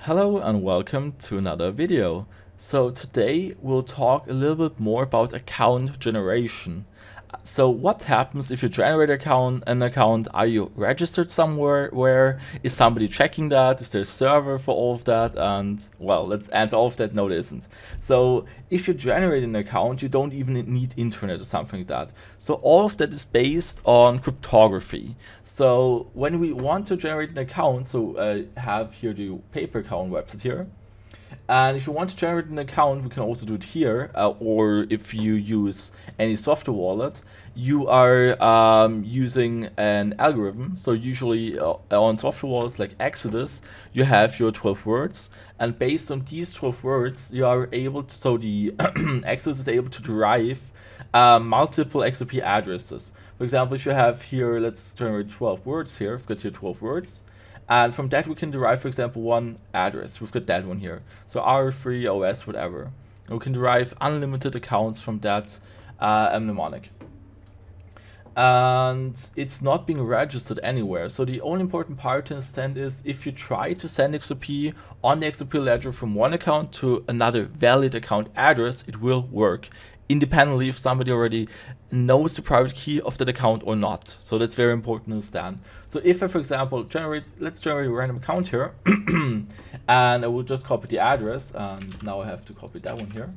Hello and welcome to another video. So today we'll talk a little bit more about account generation. So what happens if you generate an account? Are you registered somewhere? Where is somebody checking that? Is there a server for all of that? And well, let's answer all of that. No, there isn't. So if you generate an account, you don't even need internet or something like that. So all of that is based on cryptography. So when we want to generate an account, so I have here the paper account website here. And if you want to generate an account, we can also do it here, or if you use any software wallet, you are using an algorithm. So usually on software wallets like Exodus, you have your 12 words, and based on these 12 words, you are able to, so the Exodus is able to derive multiple XRP addresses. For example, if you have here, let's generate 12 words here, we've got here 12 words. And from that we can derive, for example, one address. We've got that one here. So R3, OS, whatever. And we can derive unlimited accounts from that mnemonic. And it's not being registered anywhere. So the only important part to understand is if you try to send XRP on the XRP ledger from one account to another valid account address, it will work, independently if somebody already knows the private key of that account or not. So that's very important to understand. So if I, for example, let's generate a random account here, and I will just copy the address, and now I have to copy that one here.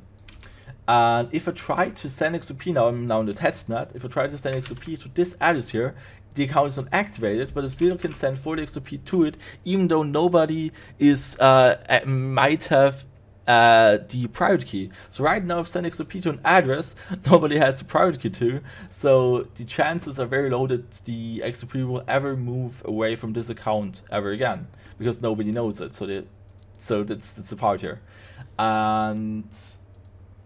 And if I try to send XRP, now I'm now in the testnet, if I try to send XRP to this address here, the account is not activated, but I still can send 40 XRP to it, even though nobody is might have the private key. So right now, if I send XRP to an address, nobody has the private key to. So the chances are very low that the XRP will ever move away from this account ever again, because nobody knows it. So that's the part here, and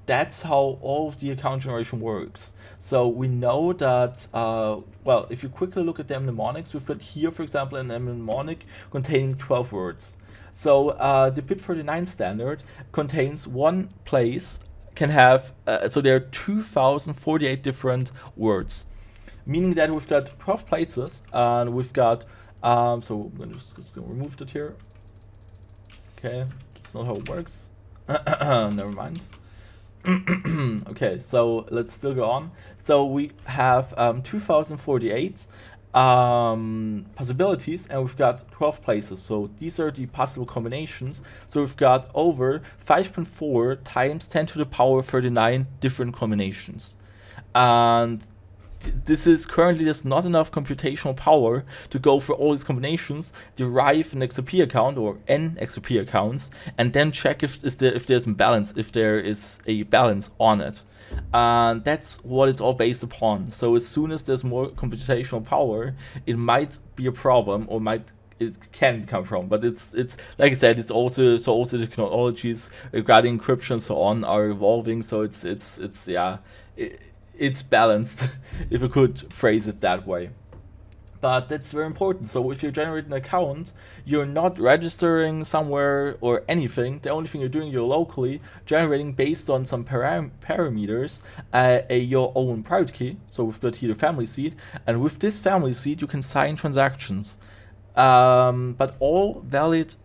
that's how all of the account generation works. So we know that, well, if you quickly look at the mnemonics, we've got here, for example, an mnemonic containing 12 words. So the bit39 standard contains one place, can have, so there are 2048 different words, meaning that we've got 12 places, and we've got, so I'm just gonna remove that here. Okay, that's not how it works. Never mind. Okay, so let's still go on. So we have 2048 possibilities, and we've got 12 places. So these are the possible combinations. So we've got over 5.4 times 10 to the power 39 different combinations. And this is currently, there's not enough computational power to go for all these combinations, derive an XRP account or n XRP accounts, and then check if there's a balance, if there is a balance on it. And that's what it's all based upon. So as soon as there's more computational power, it might be a problem, or it can become a problem. But it's like I said, it's also the technologies regarding encryption and so on are evolving. So it's yeah. It's balanced, if I could phrase it that way. But that's very important. So if you generate an account, you're not registering somewhere or anything. The only thing you're doing, you're locally generating based on some parameters your own private key. So we've got here the family seed, and with this family seed you can sign transactions. But all valid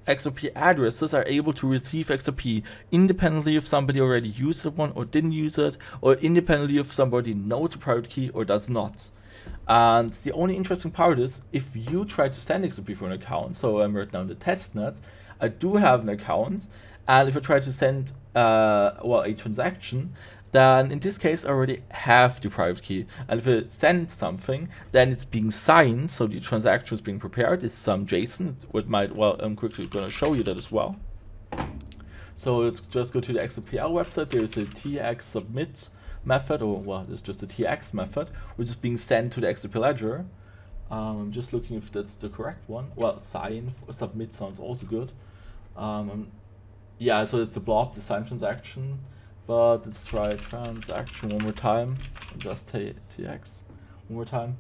XRP addresses are able to receive XRP independently if somebody already used one or didn't use it, or independently if somebody knows the private key or does not. And the only interesting part is if you try to send XRP for an account, so I'm right now in the testnet, I do have an account, and if I try to send well, a transaction, then in this case I already have the private key. And if I send something, then it's being signed, so the transaction is being prepared. It's some JSON. It might, well, I'm quickly going to show you that as well. So let's just go to the XRPL website. There's a TX submit method, or well, it's just a TX method, which is being sent to the XRP ledger. I'm just looking if that's the correct one. Well, sign, submit sounds also good. Yeah, so it's the blob, the sign transaction. But let's try transaction one more time. Just TX one more time.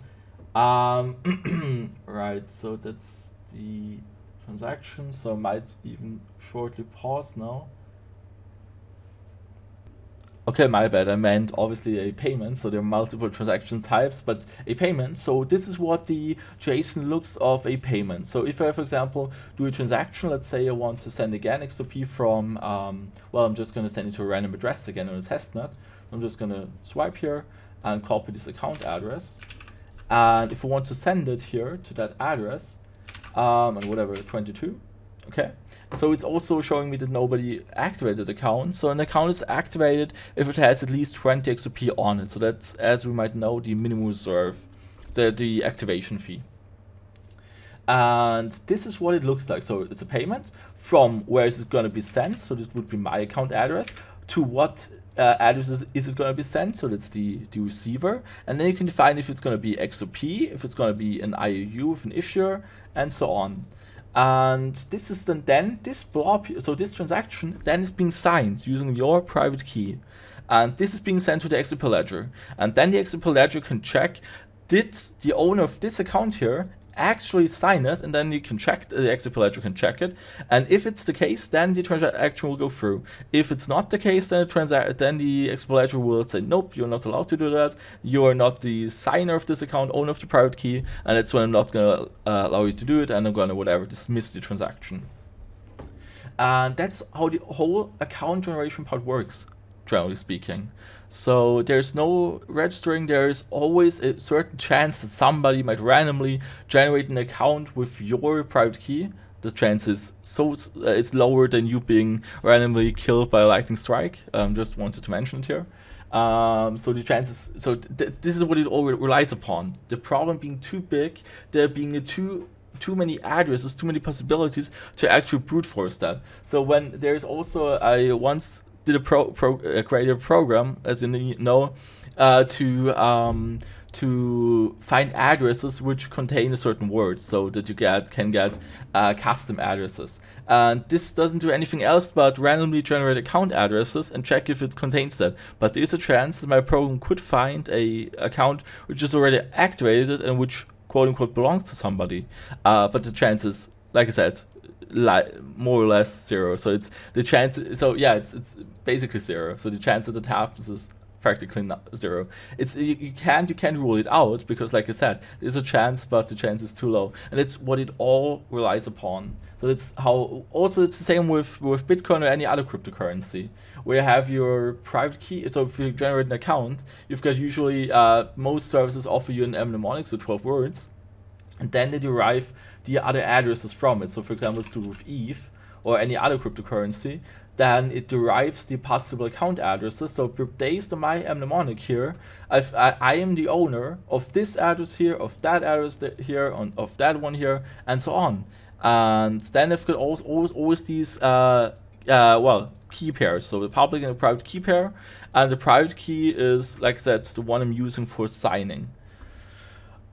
Right, so that's the transaction. So I might even shortly pause now. Okay, my bad. I meant obviously a payment. So there are multiple transaction types, but a payment. So this is what the JSON looks of a payment. So if I, for example, do a transaction, let's say I want to send again XRP from, well, I'm just going to send it to a random address again on a testnet. I'm just going to swipe here and copy this account address. And if I want to send it here to that address, and whatever, 22, okay. So it's also showing me that nobody activated the account. So an account is activated if it has at least 20 XRP on it. So that's, as we might know, the minimum reserve, the activation fee. And this is what it looks like. So it's a payment from where is it going to be sent. So this would be my account address, to what address is it going to be sent. So that's the receiver. And then you can define if it's going to be XRP, if it's going to be an IOU with an issuer, and so on. And this is then this blob, so this transaction then is being signed using your private key, and this is being sent to the XRP ledger, and then the XRP ledger can check, did the owner of this account here actually sign it, and then you can check, the XRP ledger can check it, and if it's the case, then the transaction will go through. If it's not the case, then the XRP ledger will say, nope, you're not allowed to do that, you are not the signer of this account, owner of the private key, and that's when I'm not going to allow you to do it, and I'm going to whatever dismiss the transaction. And that's how the whole account generation part works, generally speaking. So there's no registering, there's always a certain chance that somebody might randomly generate an account with your private key. The chance is it's lower than you being randomly killed by a lightning strike. Just wanted to mention it here. So the chances, so this is what it all relies upon. The problem being too big, there being too many addresses, too many possibilities to actually brute force that. So when there's also, I once did create a program, as you know, to find addresses which contain a certain word, so that you can get custom addresses. And this doesn't do anything else but randomly generate account addresses and check if it contains that. But there is a chance that my program could find a account which is already activated and which quote unquote belongs to somebody. But the chance is, like I said, more or less zero. So it's the chance. So yeah, it's basically zero. So the chance that it happens is practically not zero. It's you can't rule it out, because like I said, there's a chance, but the chance is too low, and it's what it all relies upon. So it's how also it's the same with Bitcoin or any other cryptocurrency, where you have your private key. So if you generate an account, you've got usually most services offer you an mnemonic, so 12 words, and then they derive the other addresses from it. So for example, it's to do with ETH or any other cryptocurrency, then it derives the possible account addresses. So based on my mnemonic here, I am the owner of this address here, of that address here, of that one here, and so on. And then I've got always these well, key pairs. So the public and the private key pair, and the private key is, like I said, the one I'm using for signing.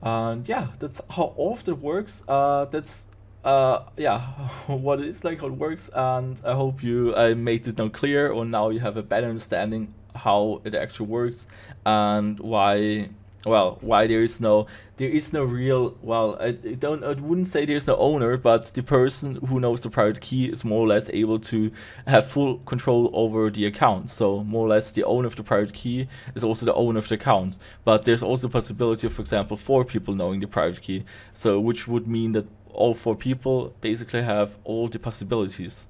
And yeah, that's how all of that works. That's yeah, what it is, like how it works, and I hope I made it now clear, or now you have a better understanding how it actually works, and why there is no real, well, I wouldn't say there's no owner, but the person who knows the private key is more or less able to have full control over the account. So more or less the owner of the private key is also the owner of the account. But there's also the possibility of, for example, 4 people knowing the private key, so which would mean that all 4 people basically have all the possibilities.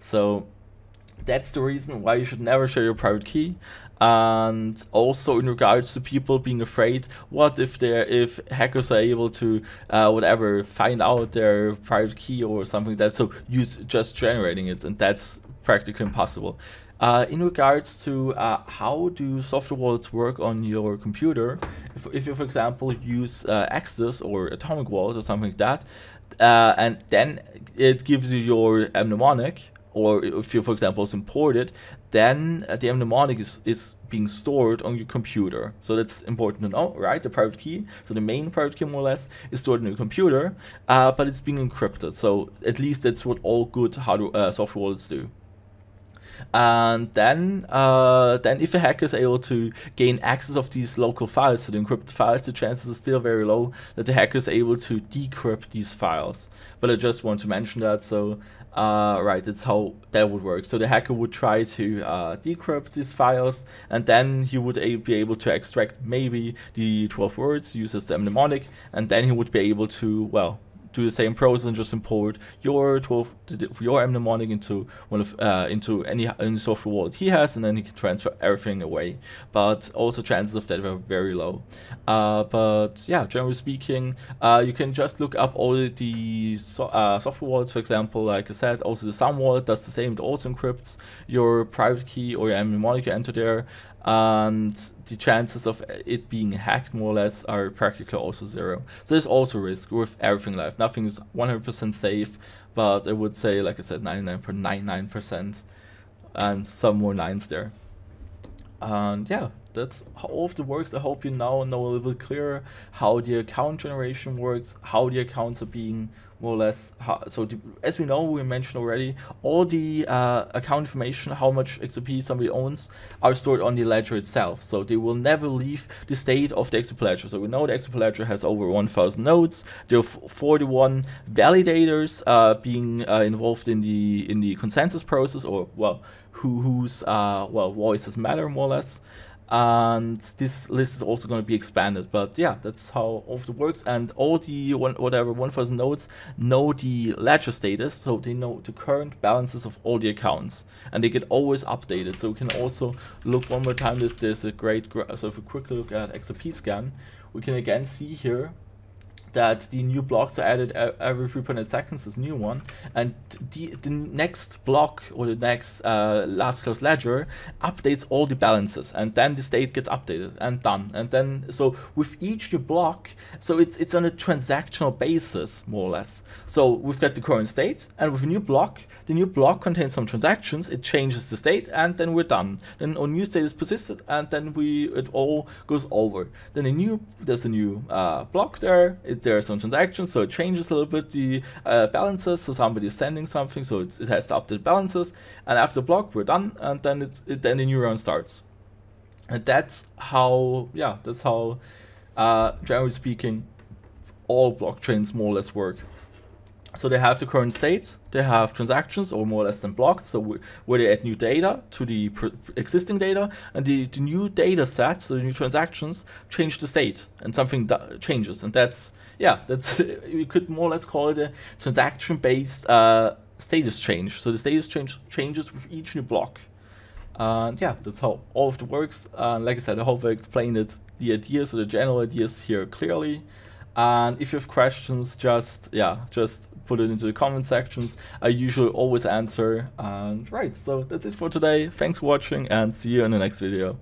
So that's the reason why you should never share your private key. And also in regards to people being afraid, what if hackers are able to whatever, find out their private key or something like that, so use just generating it, and that's practically impossible. In regards to how do software wallets work on your computer, if you, for example, use Exodus or Atomic Wallet or something like that, and then it gives you your mnemonic, or if you, for example, import it, then the mnemonic is being stored on your computer. So that's important to know, right? The private key, so the main private key more or less, is stored on your computer, but it's being encrypted. So at least that's what all good software wallets do. And then if a hacker is able to gain access of these local files, so the encrypted files, the chances are still very low that the hacker is able to decrypt these files. But I just want to mention that. So right, that's how that would work. So the hacker would try to decrypt these files, and then he would be able to extract maybe the 12 words, use as the mnemonic, and then he would be able to, well, do the same process and just import your mnemonic into into any software wallet he has, and then he can transfer everything away. But also chances of that are very low. But yeah, generally speaking, you can just look up all the software wallets. For example, like I said, also the Sun wallet does the same. It also encrypts your private key or your mnemonic you enter there, and the chances of it being hacked more or less are practically also zero. So there's also risk with everything live. Nothing is 100% safe, but I would say, like I said, 99.99%, and some more nines there. And yeah, that's how all of it works. I hope you now know a little bit clearer how the account generation works, how the accounts are being more or less, as we know, we mentioned already, all the account information, how much XRP somebody owns, are stored on the ledger itself. So they will never leave the state of the XRP ledger. So we know the XRP ledger has over 1,000 nodes. There are 41 validators being involved in the consensus process, or well, whose voices matter more or less. And this list is also going to be expanded. But yeah, that's how all of it works. And all the 1,000 nodes know the ledger status, so they know the current balances of all the accounts, and they get always updated. So we can also look one more time. There's a great so if we quickly look at XRP scan, we can again see here that the new blocks are added every 3.8 seconds, this new one, and the next block, or the next last closed ledger, updates all the balances, and then the state gets updated and done. And then, so with each new block, so it's on a transactional basis, more or less. So we've got the current state, and with a new block, the new block contains some transactions, it changes the state, and then we're done. Then a new state is persisted, and then it all goes over. Then there's a new block there. There are some transactions, so it changes a little bit the balances. So somebody is sending something, so it has to update balances, and after the block we're done, and then then the new round starts. And that's how, yeah, that's how generally speaking all blockchains more or less work. So they have the current state, they have transactions, or more or less than blocks, so where they add new data to the existing data, and the new data sets, so the new transactions, change the state, and something changes. And that's, yeah, that's you could more or less call it a transaction-based status change. So the status changes with each new block. And yeah, that's how all of it works. Like I said, I hope I explained the ideas, or the general ideas here clearly. And if you have questions, just put it into the comment sections. I usually always answer. And right, so that's it for today. Thanks for watching, and see you in the next video.